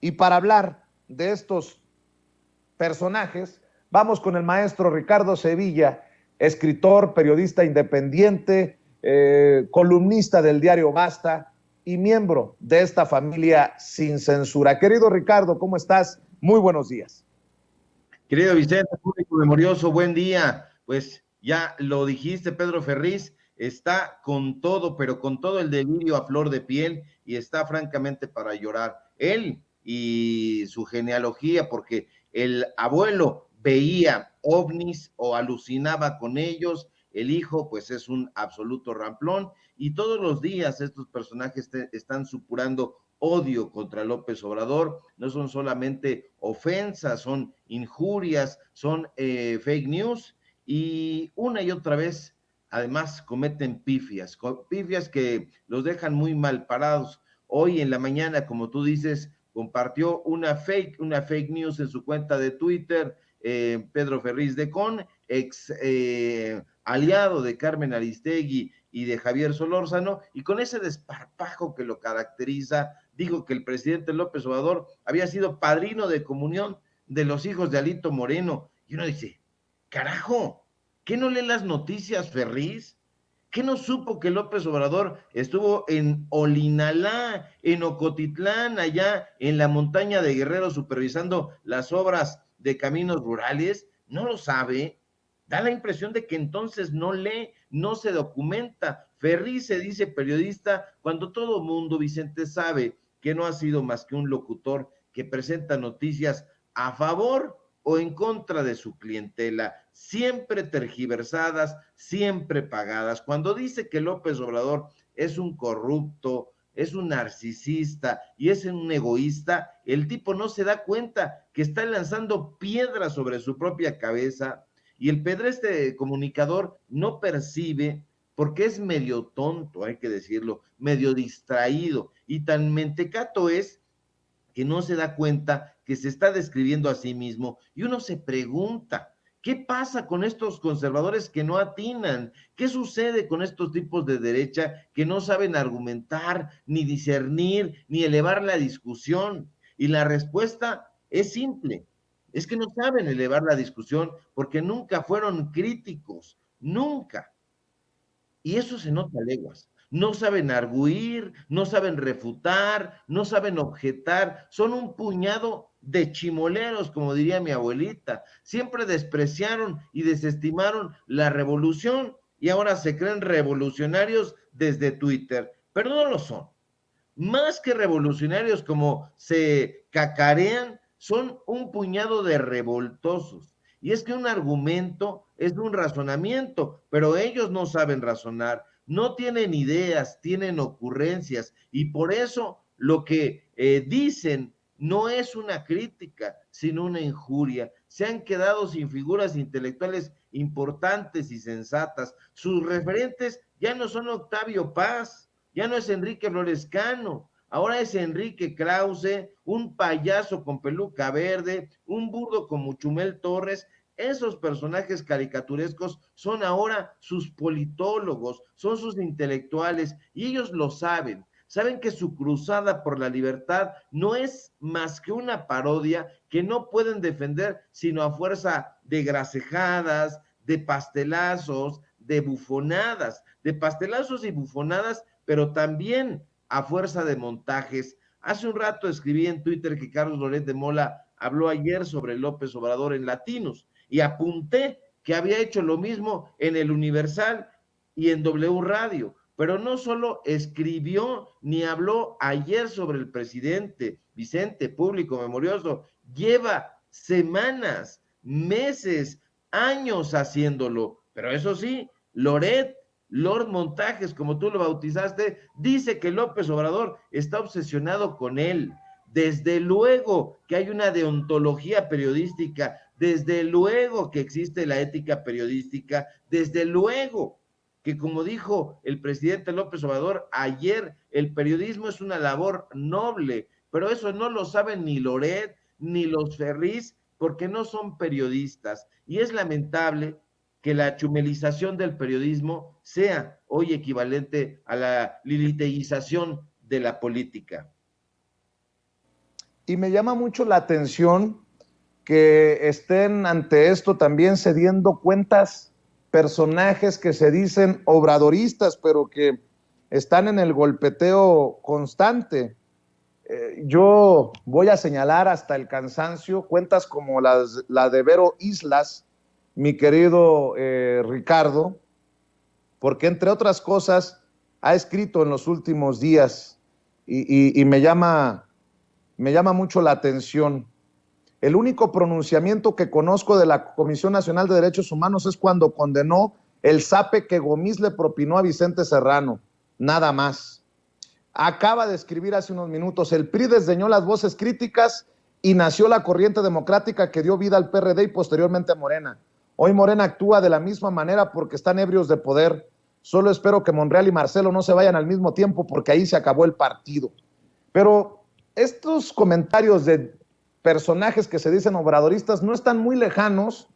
Y para hablar de estos personajes, vamos con el maestro Ricardo Sevilla, escritor, periodista independiente, columnista del diario Basta y miembro de esta familia sin censura. Querido Ricardo, ¿cómo estás? Muy buenos días. Querido Vicente, público memorioso, buen día. Pues ya lo dijiste, Pedro Ferriz está con todo, pero con todo el delirio a flor de piel y está francamente para llorar. Él y su genealogía, porque el abuelo veía ovnis o alucinaba con ellos, el hijo pues es un absoluto ramplón y todos los días estos personajes están supurando odio contra López Obrador, no son solamente ofensas, son injurias, son fake news y una y otra vez además cometen pifias que los dejan muy mal parados. Hoy en la mañana, como tú dices, compartió una fake news en su cuenta de Twitter, Pedro Ferriz de Con, ex aliado de Carmen Aristegui y de Javier Solórzano, y con ese desparpajo que lo caracteriza, dijo que el presidente López Obrador había sido padrino de comunión de los hijos de Alito Moreno. Y uno dice, carajo, ¿qué no lee las noticias, Ferriz? ¿Qué no supo que López Obrador estuvo en Olinalá, en Ocotitlán, allá en la montaña de Guerrero, supervisando las obras de caminos rurales? ¿No lo sabe? Da la impresión de que entonces no lee, no se documenta. Ferriz se dice periodista cuando todo mundo, Vicente, sabe que no ha sido más que un locutor que presenta noticias a favor o en contra de su clientela, siempre tergiversadas, siempre pagadas. Cuando dice que López Obrador es un corrupto, es un narcisista y es un egoísta, el tipo no se da cuenta que está lanzando piedras sobre su propia cabeza y el pedreste comunicador no percibe porque es medio tonto, hay que decirlo, medio distraído y tan mentecato es que no se da cuenta que se está describiendo a sí mismo y uno se pregunta, ¿qué pasa con estos conservadores que no atinan? ¿Qué sucede con estos tipos de derecha que no saben argumentar, ni discernir, ni elevar la discusión? Y la respuesta es simple, es que no saben elevar la discusión porque nunca fueron críticos, nunca. Y eso se nota a leguas. No saben arguir, no saben refutar, no saben objetar. Son un puñado de chimoleros, como diría mi abuelita. Siempre despreciaron y desestimaron la revolución y ahora se creen revolucionarios desde Twitter, pero no lo son. Más que revolucionarios como se cacarean, son un puñado de revoltosos. Y es que un argumento es un razonamiento, pero ellos no saben razonar, no tienen ideas, tienen ocurrencias, y por eso lo que dicen no es una crítica, sino una injuria. Se han quedado sin figuras intelectuales importantes y sensatas. Sus referentes ya no son Octavio Paz, ya no es Enrique Florescano, ahora es Enrique Krause, un payaso con peluca verde, un burdo como Chumel Torres. Esos personajes caricaturescos son ahora sus politólogos, son sus intelectuales y ellos lo saben. Saben que su cruzada por la libertad no es más que una parodia que no pueden defender sino a fuerza de gracejadas, de pastelazos, de pastelazos y bufonadas, pero también a fuerza de montajes. Hace un rato escribí en Twitter que Carlos Loret de Mola habló ayer sobre López Obrador en Latinos y apunté que había hecho lo mismo en el Universal y en W Radio, pero no solo escribió ni habló ayer sobre el presidente, Vicente, público memorioso, lleva semanas, meses, años haciéndolo, pero eso sí, Loret, Lord Montajes, como tú lo bautizaste, dice que López Obrador está obsesionado con él. Desde luego que hay una deontología periodística, desde luego que existe la ética periodística, desde luego que como dijo el presidente López Obrador ayer, el periodismo es una labor noble, pero eso no lo saben ni Loret ni los Ferriz porque no son periodistas. Y es lamentable que la chumelización del periodismo sea hoy equivalente a la liliteización de la política. Y me llama mucho la atención que estén ante esto también cediendo cuentas personajes que se dicen obradoristas, pero que están en el golpeteo constante. Yo voy a señalar hasta el cansancio cuentas como la de Vero Islas, mi querido Ricardo, porque entre otras cosas ha escrito en los últimos días y me llama mucho la atención. El único pronunciamiento que conozco de la Comisión Nacional de Derechos Humanos es cuando condenó el zape que Gomis le propinó a Vicente Serrano, nada más. Acaba de escribir hace unos minutos, el PRI desdeñó las voces críticas y nació la corriente democrática que dio vida al PRD y posteriormente a Morena. Hoy Morena actúa de la misma manera porque están ebrios de poder. Solo espero que Monreal y Marcelo no se vayan al mismo tiempo porque ahí se acabó el partido. Pero estos comentarios de personajes que se dicen obradoristas no están muy lejanos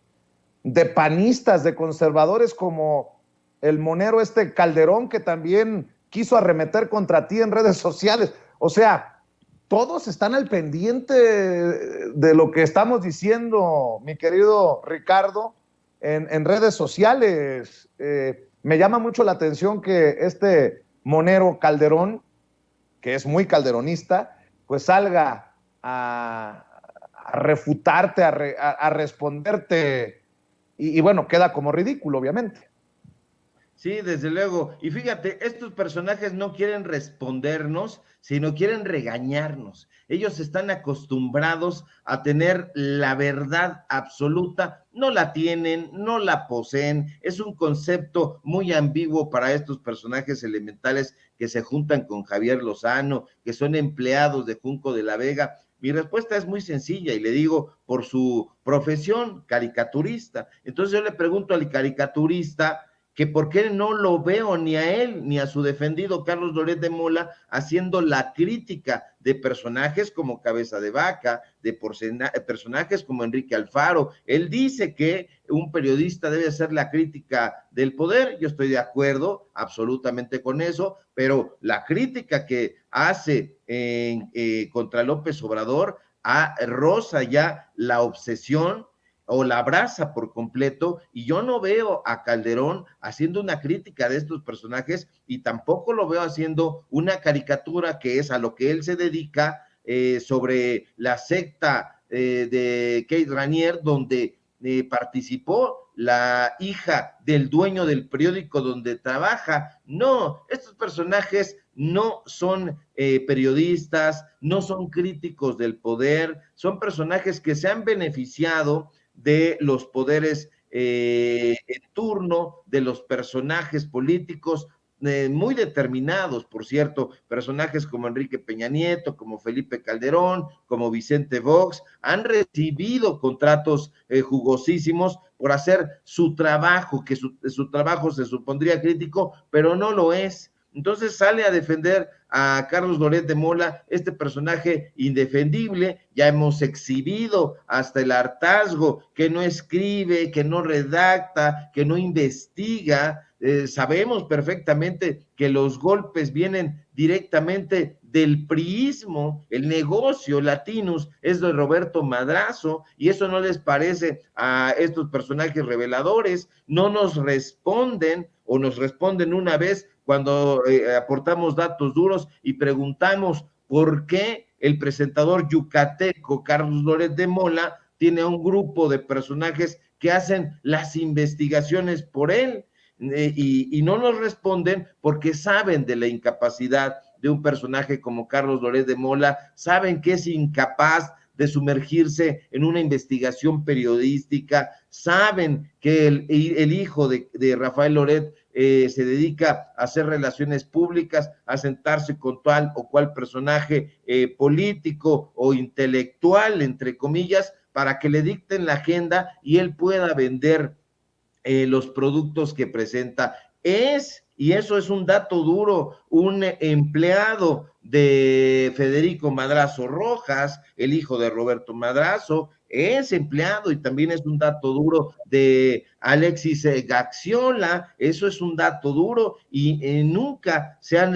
de panistas, de conservadores como el monero Calderón, que también quiso arremeter contra ti en redes sociales. O sea, todos están al pendiente de lo que estamos diciendo, mi querido Ricardo, en redes sociales. Me llama mucho la atención que este monero Calderón, que es muy calderonista, pues salga a refutarte, a responderte, y bueno, queda como ridículo, obviamente. Sí, desde luego. Y fíjate, estos personajes no quieren respondernos, sino quieren regañarnos. Ellos están acostumbrados a tener la verdad absoluta, no la tienen, no la poseen. Es un concepto muy ambiguo para estos personajes elementales que se juntan con Javier Lozano, que son empleados de Junco de la Vega. Mi respuesta es muy sencilla y le digo por su profesión, caricaturista. Entonces yo le pregunto al caricaturista que por qué no lo veo ni a él ni a su defendido Carlos Loret de Mola haciendo la crítica de personajes como Cabeza de Vaca, de personajes como Enrique Alfaro. Él dice que un periodista debe hacer la crítica del poder, yo estoy de acuerdo absolutamente con eso, pero la crítica que hace contra López Obrador roza ya la obsesión o la abraza por completo, y yo no veo a Calderón haciendo una crítica de estos personajes y tampoco lo veo haciendo una caricatura que es a lo que él se dedica sobre la secta de Kate Raniere, donde participó la hija del dueño del periódico donde trabaja. No, estos personajes no son periodistas, no son críticos del poder, son personajes que se han beneficiado de los poderes en turno, de los personajes políticos muy determinados, por cierto, personajes como Enrique Peña Nieto, como Felipe Calderón, como Vicente Fox, han recibido contratos jugosísimos por hacer su trabajo, que su trabajo se supondría crítico, pero no lo es. Entonces sale a defender a Carlos Loret de Mola, este personaje indefendible. Ya hemos exhibido hasta el hartazgo, que no escribe, que no redacta, que no investiga. Sabemos perfectamente que los golpes vienen directamente del priismo, el negocio Latinus es de Roberto Madrazo, y eso no les parece a estos personajes reveladores. No nos responden o nos responden una vez cuando aportamos datos duros y preguntamos por qué el presentador yucateco Carlos Loret de Mola tiene un grupo de personajes que hacen las investigaciones por él, y no nos responden porque saben de la incapacidad de un personaje como Carlos Loret de Mola, saben que es incapaz de sumergirse en una investigación periodística, saben que el hijo de Rafael Loret se dedica a hacer relaciones públicas, a sentarse con tal o cual personaje político o intelectual, entre comillas, para que le dicten la agenda y él pueda vender los productos que presenta. Es Y eso es un dato duro. Un empleado de Federico Madrazo Rojas, el hijo de Roberto Madrazo, es empleado, y también es un dato duro de Alexis Gaxiola. Eso es un dato duro, y nunca se han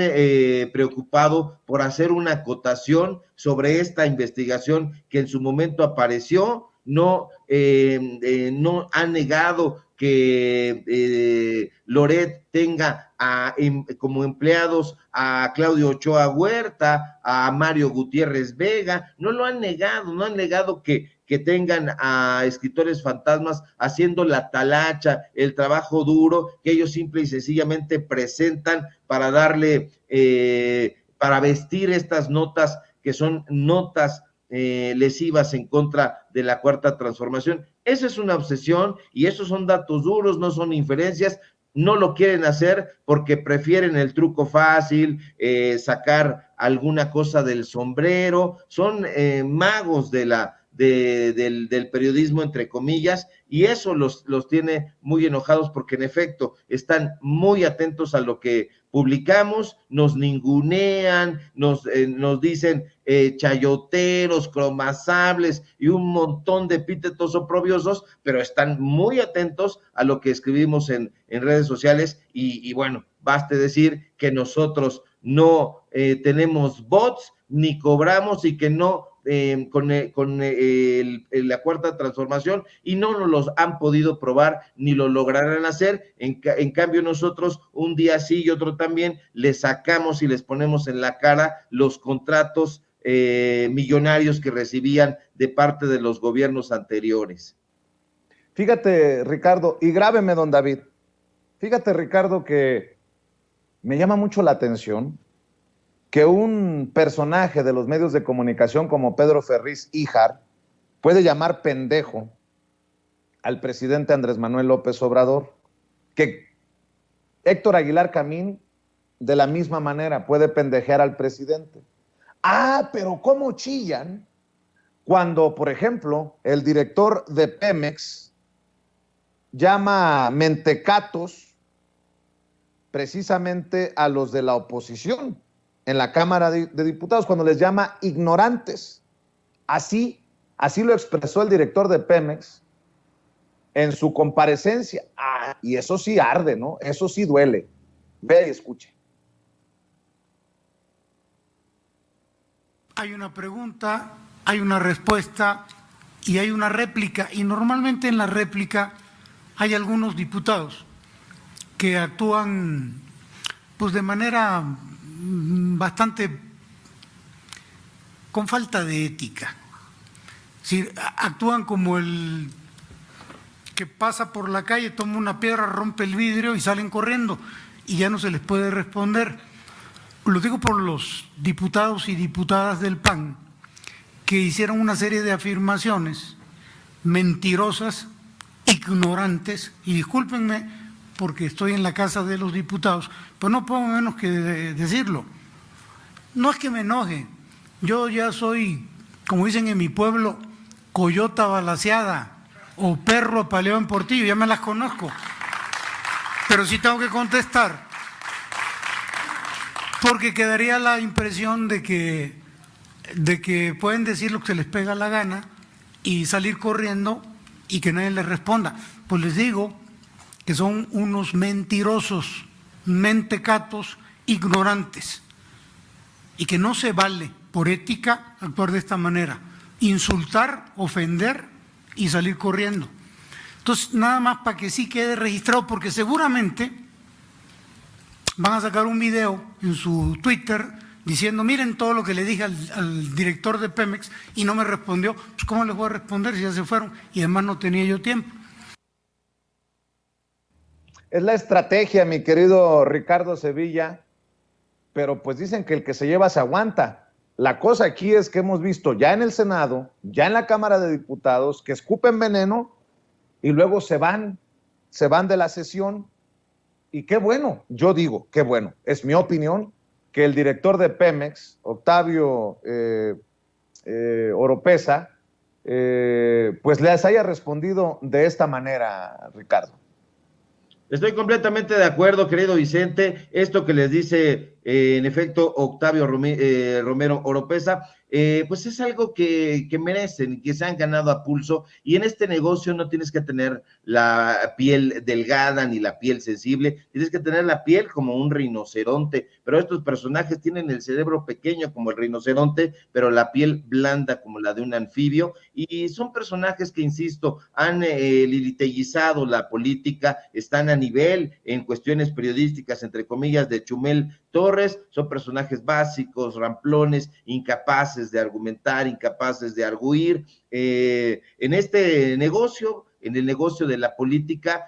preocupado por hacer una acotación sobre esta investigación que en su momento apareció. No ha negado que Loret tenga como empleados a Claudio Ochoa Huerta, a Mario Gutiérrez Vega. No lo han negado, no han negado que tengan a escritores fantasmas haciendo la talacha, el trabajo duro, que ellos simple y sencillamente presentan para darle, para vestir estas notas, que son notas lesivas en contra de la Cuarta Transformación. Esa es una obsesión, y esos son datos duros, no son inferencias. No lo quieren hacer porque prefieren el truco fácil, sacar alguna cosa del sombrero. Son magos del periodismo, entre comillas, y eso los tiene muy enojados, porque en efecto están muy atentos a lo que publicamos, nos ningunean, nos dicen chayoteros, cromasables y un montón de epítetos oprobiosos, pero están muy atentos a lo que escribimos en redes sociales. Y bueno, baste decir que nosotros no tenemos bots ni cobramos, y que no con la Cuarta Transformación, y no nos los han podido probar ni lo lograrán hacer. En cambio, nosotros un día sí y otro también les sacamos y les ponemos en la cara los contratos millonarios que recibían de parte de los gobiernos anteriores. Fíjate, Ricardo, y grábeme, don David, fíjate, Ricardo, que me llama mucho la atención que un personaje de los medios de comunicación como Pedro Ferriz Híjar puede llamar pendejo al presidente Andrés Manuel López Obrador, que Héctor Aguilar Camín de la misma manera puede pendejear al presidente. Pero ¿cómo chillan cuando, por ejemplo, el director de Pemex llama mentecatos precisamente a los de la oposición en la Cámara de Diputados, cuando les llama ignorantes? Así lo expresó el director de Pemex en su comparecencia. Y eso sí arde, ¿no? Eso sí duele. Ve y escuche. Hay una pregunta, hay una respuesta y hay una réplica, y normalmente en la réplica hay algunos diputados que actúan pues de manera bastante con falta de ética. Sí, actúan como el que pasa por la calle, toma una piedra, rompe el vidrio y salen corriendo, y ya no se les puede responder. Lo digo por los diputados y diputadas del PAN que hicieron una serie de afirmaciones mentirosas, ignorantes, y discúlpenme porque estoy en la Casa de los Diputados, pero no puedo menos que decirlo. No es que me enoje, yo ya soy, como dicen en mi pueblo, coyota balaceada o perro apaleado en Portillo, ya me las conozco, pero sí tengo que contestar, porque quedaría la impresión de que pueden decir lo que se les pega la gana y salir corriendo y que nadie les responda. Pues les digo que son unos mentirosos, mentecatos, ignorantes, y que no se vale por ética actuar de esta manera, insultar, ofender y salir corriendo. Entonces, nada más para que sí quede registrado, porque seguramente van a sacar un video en su Twitter diciendo, miren todo lo que le dije al director de Pemex y no me respondió. Pues ¿cómo les voy a responder si ya se fueron? Y además no tenía yo tiempo. Es la estrategia, mi querido Ricardo Sevilla, pero pues dicen que el que se lleva se aguanta. La cosa aquí es que hemos visto ya en el Senado, ya en la Cámara de Diputados, que escupen veneno y luego se van de la sesión. Y qué bueno, yo digo, qué bueno, es mi opinión, que el director de Pemex, Octavio Oropesa, pues les haya respondido de esta manera, Ricardo. Estoy completamente de acuerdo, querido Vicente. Esto que les dice, en efecto, Octavio Romero Oropesa, pues es algo que merecen, que se han ganado a pulso. Y en este negocio no tienes que tener la piel delgada ni la piel sensible, tienes que tener la piel como un rinoceronte. Pero estos personajes tienen el cerebro pequeño como el rinoceronte, pero la piel blanda como la de un anfibio. Y son personajes que, insisto, han liliteguizado la política, están a nivel en cuestiones periodísticas, entre comillas, de Chumel Torres. Son personajes básicos, ramplones, incapaces de argumentar, incapaces de arguir. En este negocio, en el negocio de la política,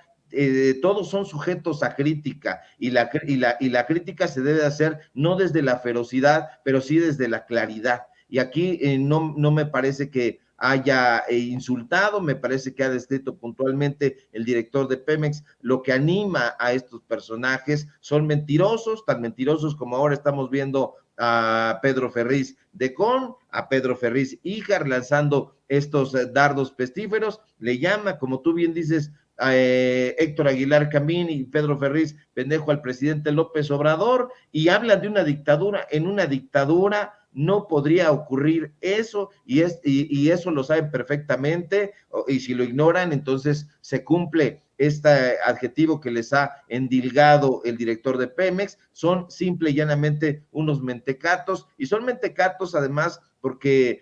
todos son sujetos a crítica y la crítica se debe hacer no desde la ferocidad, pero sí desde la claridad. Y aquí no me parece que haya insultado, me parece que ha descrito puntualmente el director de Pemex. Lo que anima a estos personajes son mentirosos, tan mentirosos como ahora estamos viendo a Pedro Ferriz de Con, a Pedro Ferriz Híjar lanzando estos dardos pestíferos. Le llama, como tú bien dices, Héctor Aguilar Camín y Pedro Ferriz pendejo al presidente López Obrador, y hablan de una dictadura. En una dictadura no podría ocurrir eso, y eso lo saben perfectamente, y si lo ignoran, entonces se cumple este adjetivo que les ha endilgado el director de Pemex. Son simple y llanamente unos mentecatos, y son mentecatos además porque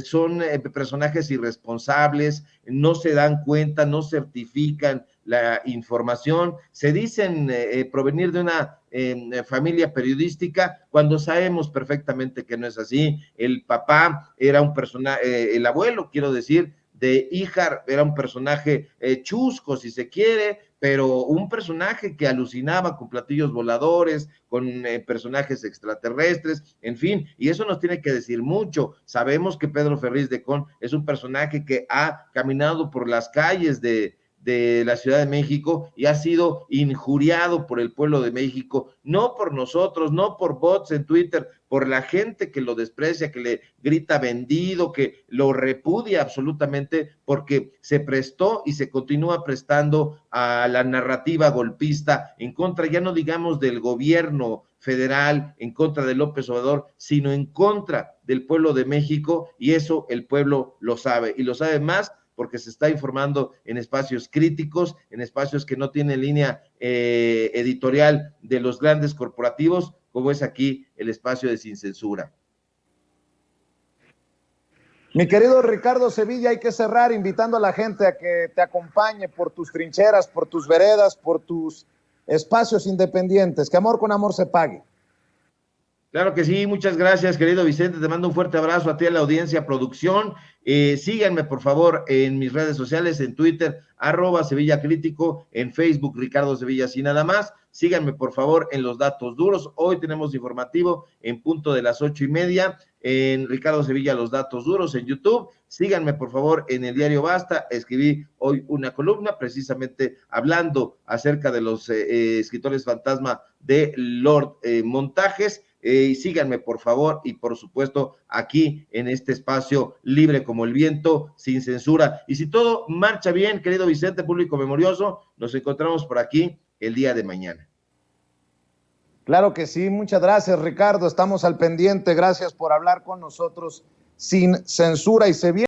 son personajes irresponsables, no se dan cuenta, no certifican la información, se dicen provenir de una familia periodística, cuando sabemos perfectamente que no es así. El papá era un personaje, el abuelo, quiero decir, de Híjar era un personaje chusco, si se quiere, pero un personaje que alucinaba con platillos voladores, con personajes extraterrestres, en fin, y eso nos tiene que decir mucho. Sabemos que Pedro Ferriz de Con es un personaje que ha caminado por las calles de la Ciudad de México y ha sido injuriado por el pueblo de México, no por nosotros, no por bots en Twitter, por la gente que lo desprecia, que le grita vendido, que lo repudia absolutamente, porque se prestó y se continúa prestando a la narrativa golpista en contra, ya no digamos del gobierno federal, en contra de López Obrador, sino en contra del pueblo de México, y eso el pueblo lo sabe, y lo sabe más porque se está informando en espacios críticos, en espacios que no tienen línea editorial de los grandes corporativos, como es aquí el espacio de Sin Censura. Mi querido Ricardo Sevilla, hay que cerrar invitando a la gente a que te acompañe por tus trincheras, por tus veredas, por tus espacios independientes. Que amor con amor se pague. Claro que sí, muchas gracias, querido Vicente, te mando un fuerte abrazo a ti, a la audiencia, producción. Síganme, por favor, en mis redes sociales, en Twitter, @Sevilla Crítico, en Facebook, Ricardo Sevilla, así nada más. Síganme, por favor, en los datos duros. Hoy tenemos informativo en punto de las 8:30, en Ricardo Sevilla, los datos duros, en YouTube. Síganme, por favor, en el diario Basta. Escribí hoy una columna precisamente hablando acerca de los escritores fantasma de Lord Montajes. Síganme, por favor, y por supuesto aquí en este espacio libre como el viento, sin censura. Y si todo marcha bien, querido Vicente, público memorioso, nos encontramos por aquí el día de mañana. Claro que sí, muchas gracias, Ricardo, estamos al pendiente, gracias por hablar con nosotros sin censura, y se viene